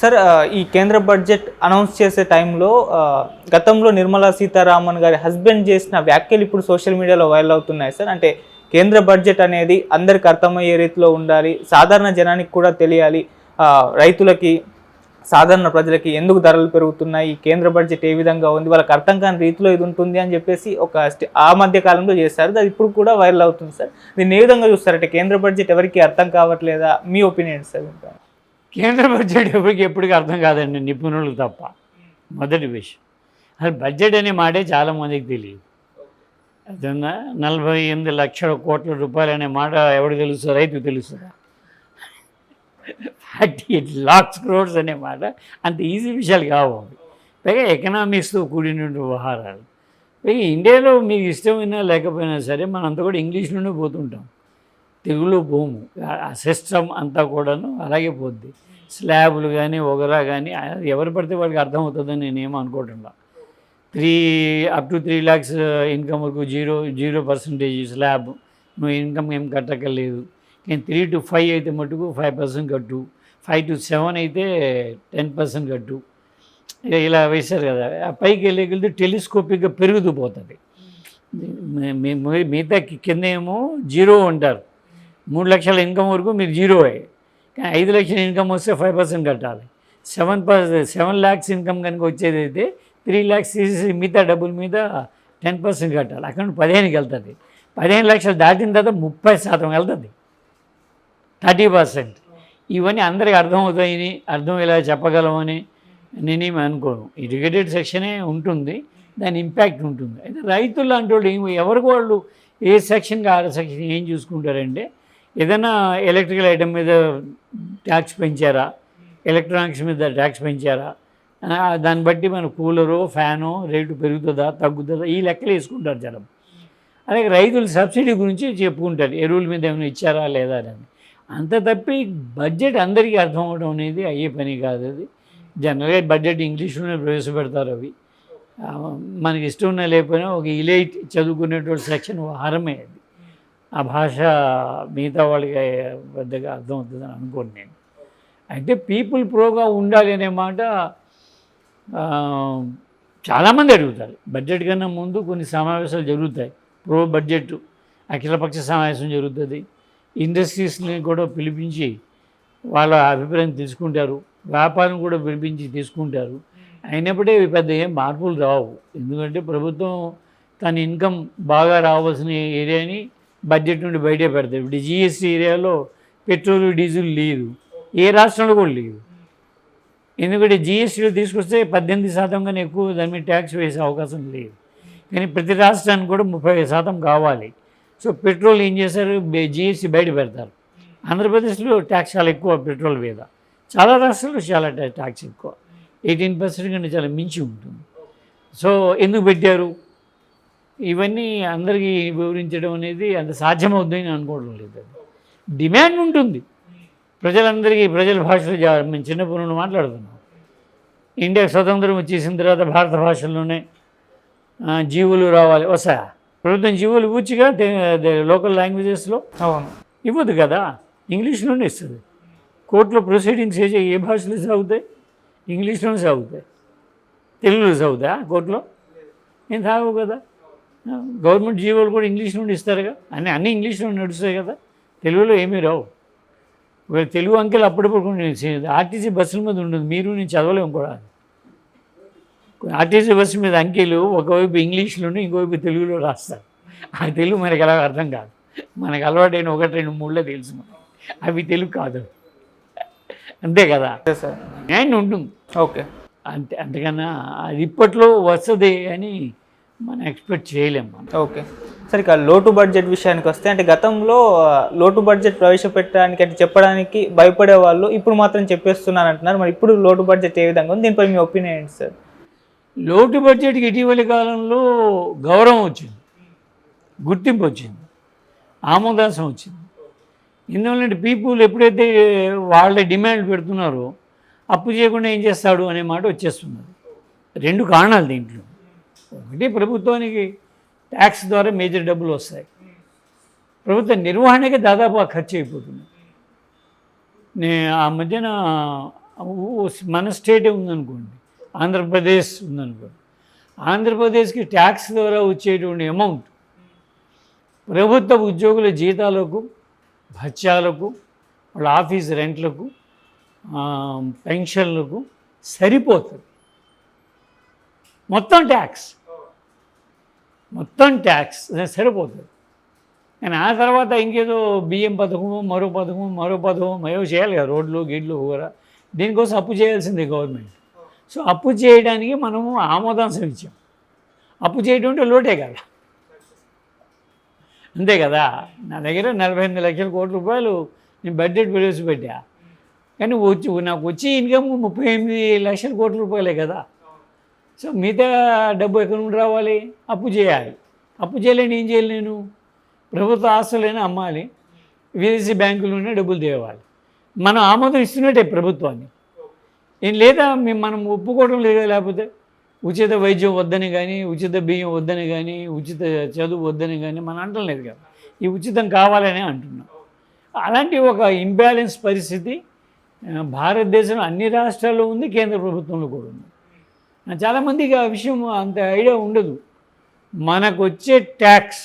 Sir ఈ కేంద్ర budget announce చేసే టైంలో గతంలో నిర్మలా సీతారామన్ గారి హస్బెండ్ చేసిన వ్యాఖ్యలు ఇప్పుడు సోషల్ మీడియాలో వైరల్ అవుతున్నాయి సార్. అంటే కేంద్ర బడ్జెట్ అనేది అందరికి అర్థమయ్యే రీతిలో ఉండాలి, సాధారణ జనానికి కూడా తెలియాలి, రైతులకి సాధారణ ప్రజలకి ఎందుకు ధరలు పెరుగుతున్నాయి, కేంద్ర బడ్జెట్ ఏ విధంగా ఉంది, వాళ్ళకి అర్థం కాని రీతిలో ఇది ఉంటుంది అని చెప్పేసి ఆ మధ్య కాలంలో చేశారు. అది ఇప్పుడు కూడా వైరల్ అవుతుంది సార్. దీన్ని ఏ విధంగా చూస్తారంటే కేంద్ర బడ్జెట్ ఎవరికి అర్థం కావట్లేదా? మీ ఒపీనియన్ సార్. కేంద్ర బడ్జెట్ ఎవరికి ఎప్పటికీ అర్థం కాదండి, నిపుణులకు తప్ప. మొదటి విషయం, అసలు బడ్జెట్ అనే మాటే చాలామందికి తెలియదు. అదన్నా 48 లక్షల కోట్ల రూపాయలు అనే మాట ఎవరికి తెలుస్తుంది? రైతుకు తెలుస్తుందా? 48 lakhs crores అనే మాట అంత ఈజీ విషయాలు కావు. పైగా ఎకనామిక్స్తో కూడిన వ్యవహారాలు. పైగా ఇండియాలో మీకు ఇష్టమైనా లేకపోయినా సరే మనంతా కూడా ఇంగ్లీష్లోనే పోతుంటాం, తెలుగులో పోము. ఆ సిస్టమ్ అంతా కూడాను అలాగే పోద్ది. స్లాబులు కానీ ఒగరా కానీ ఎవరు పడితే వాళ్ళకి అర్థమవుతుందని నేనేమో అనుకోవటంలా. up to 3 lakhs ఇన్కమ్ వరకు 0% స్లాబ్, నువ్వు ఇన్కమ్ ఏం కట్టక్కర్లేదు. కానీ 3 to 5 అయితే మటుకు 5% కట్టు, 5 to 7 అయితే 10% కట్టు, ఇలా వేశారు కదా. ఆ పైకి వెళ్ళి టెలిస్కోపిక్గా పెరుగుతూ పోతుంది. మిగతా కింద ఏమో 0 అంటారు. 3 లక్షల ఇన్కమ్ వరకు మీరు 0. కానీ 5 లక్షల ఇన్కమ్ వస్తే 5% కట్టాలి. 7 lakhs ఇన్కమ్ కనుక వచ్చేదైతే 3 lakhs తీసి మిగతా డబ్బుల మీద 10% కట్టాలి. అక్కడ 15కి వెళ్తుంది. 15 లక్షలు దాటిన తర్వాత 30% వెళ్తుంది, 30%. ఇవన్నీ అందరికీ అర్థమవుతాయని, అర్థం ఇలా చెప్పగలమని నేనేమి అనుకోను. ఎడ్యుకేటెడ్ సెక్షనే ఉంటుంది, దాని ఇంపాక్ట్ ఉంటుంది. అయితే రైతులు లాంటి వాళ్ళు ఎవరికి వాళ్ళు ఏ సెక్షన్కి ఆ సెక్షన్ ఏం చూసుకుంటారంటే, ఏదైనా ఎలక్ట్రికల్ ఐటమ్ మీద ట్యాక్స్ పెంచారా, ఎలక్ట్రానిక్స్ మీద ట్యాక్స్ పెంచారా, దాన్ని బట్టి మన కూలరో ఫ్యానో రేటు పెరుగుతుందా తగ్గుతుందా ఈ లెక్కలు వేసుకుంటారు జనం. అలాగే రైతులు సబ్సిడీ గురించి చెప్పుకుంటారు, ఎరువుల మీద ఏమైనా ఇచ్చారా లేదా అని. అంత తప్పి బడ్జెట్ అందరికీ అర్థం అవడం అనేది అయ్యే పని కాదు. అది జనరల్గా బడ్జెట్ ఇంగ్లీష్లోనే ప్రవేశపెడతారు. అవి మనకి ఇష్టం ఉన్నా లేకపోయినా ఒక ఇలైట్ చదువుకునేటువంటి సెక్షన్ వారమే అది. ఆ భాష మిగతా వాళ్ళకి పెద్దగా అర్థం అవుతుందని అనుకోను నేను. అయితే పీపుల్ ప్రోగా ఉండాలి అనే మాట చాలామంది అడుగుతారు. బడ్జెట్ కన్నా ముందు కొన్ని సమావేశాలు జరుగుతాయి. ప్రో బడ్జెట్ అఖిలపక్ష సమావేశం జరుగుతుంది. ఇండస్ట్రీస్ని కూడా పిలిపించి వాళ్ళ అభిప్రాయం తీసుకుంటారు, వ్యాపారం కూడా పిలిపించి తీసుకుంటారు. అయినప్పుడే పెద్ద ఏం మార్పులు రావు. ఎందుకంటే ప్రభుత్వం తన ఇన్కమ్ బాగా రావాల్సిన ఏరియాని బడ్జెట్ నుండి బయటే పెడతారు. ఇప్పుడు జిఎస్టీ ఏరియాలో పెట్రోల్ డీజిల్ లేదు, ఏ రాష్ట్రంలో కూడా లేదు. ఎందుకంటే జిఎస్టీలో తీసుకొస్తే 18% కన్నా ఎక్కువ దాని మీద ట్యాక్స్ వేసే అవకాశం లేదు. కానీ ప్రతి రాష్ట్రానికి కూడా 30% కావాలి. సో పెట్రోల్ ఏం చేశారు, జిఎస్టీ బయట పెడతారు. ఆంధ్రప్రదేశ్లో ట్యాక్స్ చాలా ఎక్కువ పెట్రోల్ మీద, చాలా రాష్ట్రాల్లో చాలా ట్యాక్స్ ఎక్కువ, 18% కంటే చాలా మించి ఉంటుంది. సో ఎందుకు పెట్టారు ఇవన్నీ అందరికీ వివరించడం అనేది అంత సాధ్యమవుతుందని అనుకోవడం లేదు. అది డిమాండ్ ఉంటుంది ప్రజలందరికీ. ప్రజల భాషలో మేము చిన్నప్పటి నుండి మాట్లాడుతున్నాం. ఇండియాకి స్వతంత్రం వచ్చేసిన తర్వాత భారత భాషల్లోనే జీవులు రావాలి వస్తాయా? ప్రభుత్వం జీవులు ఇవ్వచ్చుగా లోకల్ లాంగ్వేజెస్లో. ఇవ్వదు కదా, ఇంగ్లీష్లోనే ఇస్తుంది. కోర్టులో ప్రొసీడింగ్స్ ఏ భాషలో సాగుతాయి? ఇంగ్లీష్లోనే సాగుతాయి. తెలుగులో సాగుతాయా కోర్టులో? ఏం సాగవు కదా. గవర్నమెంట్ జీవోలు కూడా ఇంగ్లీష్ నుండి ఇస్తారుగా. అన్నీ ఇంగ్లీష్లో నడుస్తాయి కదా, తెలుగులో ఏమీ రావు. తెలుగు అంకెలు అప్పుడప్పుడు ఆర్టీసీ బస్సుల మీద ఉండదు, మీరు నేను చదవలేము కూడా. ఆర్టీసీ బస్సు మీద అంకెలు ఒకవైపు ఇంగ్లీష్లోనే ఇంకోవైపు తెలుగులో రాస్తారు. ఆ తెలుగు మనకి ఎలా అర్థం కాదు. మనకు అలవాటైన 1, 2, 3 తెలుసు, అవి తెలుగు కాదు. అంతే కదా, న్యాయం ఉంటుంది. ఓకే, అంతకన్నా అది ఇప్పట్లో వస్తుంది అని మనం ఎక్స్పెక్ట్ చేయలేము మనం. ఓకే సరే, ఇక లోటు బడ్జెట్ విషయానికి వస్తే, అంటే గతంలో లోటు బడ్జెట్ ప్రవేశపెట్టడానికి అంటే చెప్పడానికి భయపడే వాళ్ళు ఇప్పుడు మాత్రం చెప్పేస్తున్నారు అంటున్నారు. మరి ఇప్పుడు లోటు బడ్జెట్ ఏ విధంగా ఉంది, దీనిపై మీ ఒపీనియన్ ఏంటి సార్? లోటు బడ్జెట్కి ఇటీవలి కాలంలో గౌరవం వచ్చింది, గుర్తింపు వచ్చింది, ఆమోదాసం వచ్చింది. ఎందువల్లంటే పీపుల్ ఎప్పుడైతే వాళ్ళ డిమాండ్ పెడుతున్నారో అప్పు చేయకుండా ఏం చేస్తాడు అనే మాట వచ్చేస్తున్నది. 2 కారణాలు దీంట్లో. ఒకటి, ప్రభుత్వానికి ట్యాక్స్ ద్వారా మేజర్ డబ్బులు వస్తాయి, ప్రభుత్వ నిర్వహణకి దాదాపు ఆ ఖర్చు అయిపోతుంది. ఆ మధ్యన మన స్టేటే ఉందనుకోండి, ఆంధ్రప్రదేశ్ ఉందనుకోండి, ఆంధ్రప్రదేశ్కి ట్యాక్స్ ద్వారా వచ్చేటువంటి అమౌంట్ ప్రభుత్వ ఉద్యోగుల జీతాలకు, భత్యాలకు, వాళ్ళ ఆఫీస్ రెంట్లకు, పెన్షన్లకు సరిపోతుంది. మొత్తం ట్యాక్స్ సరిపోతుంది. కానీ ఆ తర్వాత ఇంకేదో బియ్యం పథకము, మరో పథకం ఏవో చేయాలి కదా, రోడ్లు గిడ్లు కూడా. దీనికోసం అప్పు చేయాల్సిందే గవర్నమెంట్. సో అప్పు చేయడానికి మనము ఆమోదాంశం ఇచ్చాం. అప్పు చేయడం అంటే లోటే కదా, అంతే కదా. నా దగ్గర 48 లక్షల కోట్ల రూపాయలు నేను బడ్జెట్ ప్రవేశపెట్టా, కానీ నాకు వచ్చే ఇన్కమ్ 38 లక్షల కోట్ల రూపాయలే కదా. సో మిగతా డబ్బు ఎక్కడి నుండి రావాలి? అప్పు చేయాలి. అప్పు చేయలేని ఏం చేయాలి? నేను ప్రభుత్వ ఆస్తులైనా అమ్మాలి, విదేశీ బ్యాంకులోనే డబ్బులు తేవాలి. మనం ఆమోదం ఇస్తున్నట్టే ప్రభుత్వాన్ని. ఏం లేదా మనం ఒప్పుకోవడం లేదా? లేకపోతే ఉచిత వైద్యం వద్దని కానీ, ఉచిత బియ్యం వద్దని కానీ, ఉచిత చదువు వద్దని కానీ మనం అంటలేదు కదా. ఈ ఉచితం కావాలని అంటున్నాం. అలాంటి ఒక ఇంబ్యాలెన్స్ పరిస్థితి భారతదేశంలో అన్ని రాష్ట్రాల్లో ఉంది, కేంద్ర ప్రభుత్వంలో కూడా ఉంది. చాలామందికి ఆ విషయం అంత ఐడియా ఉండదు. మనకు వచ్చే ట్యాక్స్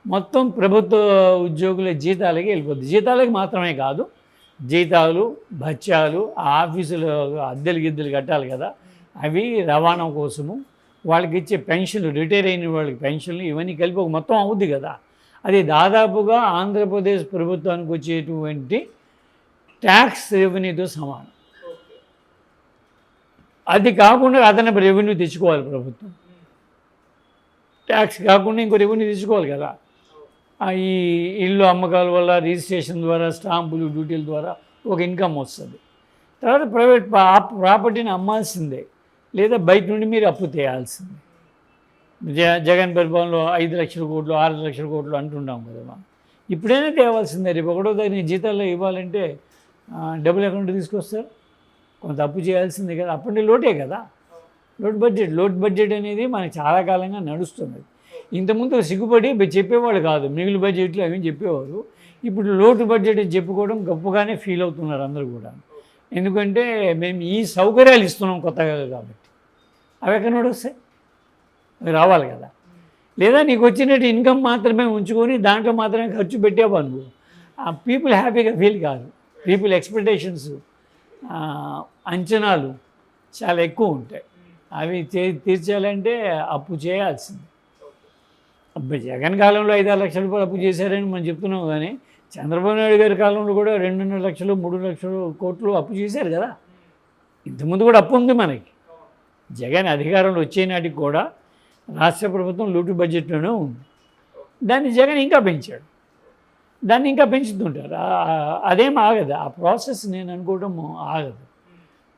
మొత్తం ప్రభుత్వ ఉద్యోగుల జీతాలకి వెళ్ళిపోతుంది. జీతాలకి మాత్రమే కాదు, జీతాలు, భత్యాలు, ఆఫీసులు అద్దెలు కట్టాలి కదా, అవి రవాణా కోసము, వాళ్ళకి ఇచ్చే పెన్షన్లు, రిటైర్ అయిన వాళ్ళకి పెన్షన్లు, ఇవన్నీ కలిపి ఒక మొత్తం అవుద్ది కదా. అది దాదాపుగా ఆంధ్రప్రదేశ్ ప్రభుత్వానికి వచ్చేటువంటి ట్యాక్స్ రెవెన్యూతో సమానం. అది కాకుండా అదనపు రెవెన్యూ తెచ్చుకోవాలి ప్రభుత్వం. ట్యాక్స్ కాకుండా ఇంకో రెవెన్యూ తెచ్చుకోవాలి కదా. ఈ ఇల్లు అమ్మకాల వల్ల, రిజిస్ట్రేషన్ ద్వారా, స్టాంపులు, డ్యూటీల ద్వారా ఒక ఇన్కమ్ వస్తుంది. తర్వాత ప్రైవేట్ ప్రాపర్టీని అమ్మాల్సిందే, లేదా బయట నుండి మీరు అప్పు తేయాల్సిందే. జగన్ పరిపాలనలో 5 లక్షల కోట్లు, 6 లక్షల కోట్లు అంటున్నాం కదా మనం. ఇప్పుడైనా తేవాల్సిందే. రేపు ఒకటో తారీఖు జీతాల్లో ఇవ్వాలంటే డబ్బులు ఎక్కడ నుండి తీసుకొస్తారు? కొంత అప్పు చేయాల్సిందే కదా. అప్పటి లోటే కదా. లోట్ బడ్జెట్ అనేది మనకు చాలా కాలంగా నడుస్తుంది. ఇంతకుముందు సిగ్గుపడి చెప్పేవాళ్ళు కాదు, మిగులు బడ్జెట్లు అవి చెప్పేవారు. ఇప్పుడు లోటు బడ్జెట్ చెప్పుకోవడం గొప్పగానే ఫీల్ అవుతున్నారు అందరూ కూడా. ఎందుకంటే మేము ఈ సౌకర్యాలు ఇస్తున్నాం కొత్తగా కాబట్టి. అవి ఎక్కడ నుండి వస్తాయి? అవి రావాలి కదా. లేదా నీకు వచ్చినట్టు ఇన్కమ్ మాత్రమే ఉంచుకొని దాంట్లో మాత్రమే ఖర్చు పెట్టావు అనుకో, ఆ పీపుల్ హ్యాపీగా ఫీల్ కాదు. పీపుల్ ఎక్స్పెక్టేషన్స్, అంచనాలు చాలా ఎక్కువ ఉంటాయి. అవి తీర్చాలంటే అప్పు చేయాల్సింది. జగన్ కాలంలో 5-6 లక్షల రూపాయలు అప్పు చేశారని మనం చెప్తున్నాం, కానీ చంద్రబాబు నాయుడు గారి కాలంలో కూడా 2.5 లక్షలు 3 లక్షల కోట్లు అప్పు చేశారు కదా. ఇంతకుముందు కూడా అప్పు ఉంది మనకి. జగన్ అధికారంలో వచ్చే నాటికి కూడా రాష్ట్ర ప్రభుత్వం లోటు బడ్జెట్లోనే ఉంది. దాన్ని జగన్ ఇంకా పెంచాడు, దాన్ని ఇంకా పెంచుతుంటారు. అదేం ఆగదు, ఆ ప్రాసెస్ నేను అనుకోవడం ఆగదు.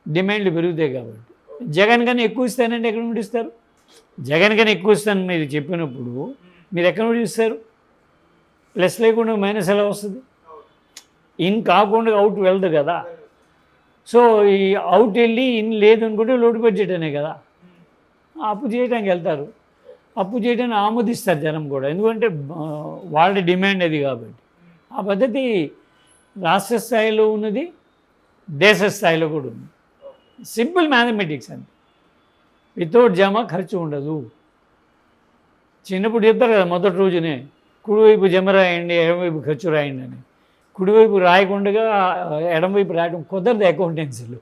డిమాండ్లు పెరుగుతాయి కాబట్టి. జగన్ కన్నా ఎక్కువ ఇస్తానంటే ఎక్కడ నుండి ఇస్తారు? జగన్ కన్నా ఎక్కువ ఇస్తానని మీరు చెప్పినప్పుడు మీరు ఎక్కడ నుండి ఇస్తారు? ప్లస్ లేకుండా మైనస్ ఎలా వస్తుంది? ఇన్ కాకుండా అవుట్ వెళ్దు కదా. సో ఈ అవుట్ వెళ్ళి ఇన్ లేదు అనుకుంటే లోటు బడ్జెట్ అనే కదా. అప్పు చేయడానికి వెళ్తారు, అప్పు చేయడానికి ఆమోదిస్తారు జనం కూడా, ఎందుకంటే వాళ్ళ డిమాండ్ అది కాబట్టి. ఆ పద్ధతి రాష్ట్ర స్థాయిలో ఉన్నది, దేశ స్థాయిలో కూడా ఉంది. సింపుల్ మ్యాథమెటిక్స్ అండి. వితౌట్ జమ ఖర్చు ఉండదు. చిన్నప్పుడు చెప్తారు కదా మొదటి రోజునే, కుడివైపు జమ రాయండి, ఎడమవైపు ఖర్చు రాయండి అని. కుడివైపు రాయకుండా ఎడమవైపు రాయడం కుదరదు అకౌంటెన్సీలో.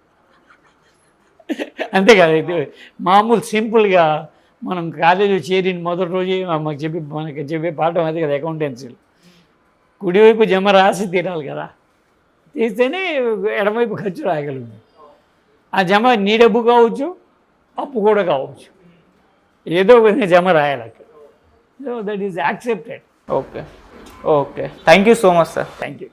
అంతే కదా. ఇది మామూలు సింపుల్గా మనం కాలేజీలో చేరిన మొదటి రోజే మనకి చెప్పే పాఠం అదే కదా అకౌంటెన్సీలో. కుడివైపు జమ రాసి తీరాలి కదా, తీస్తేనే ఎడమవైపు ఖర్చు రాయగలుగుతాం. ఆ జమ నీ డబ్బు కావచ్చు, అప్పు కూడా కావచ్చు, ఏదో విధంగా జమ రాయాలి అక్కడ. So that is accepted. Okay, thank you so much sir. Thank you.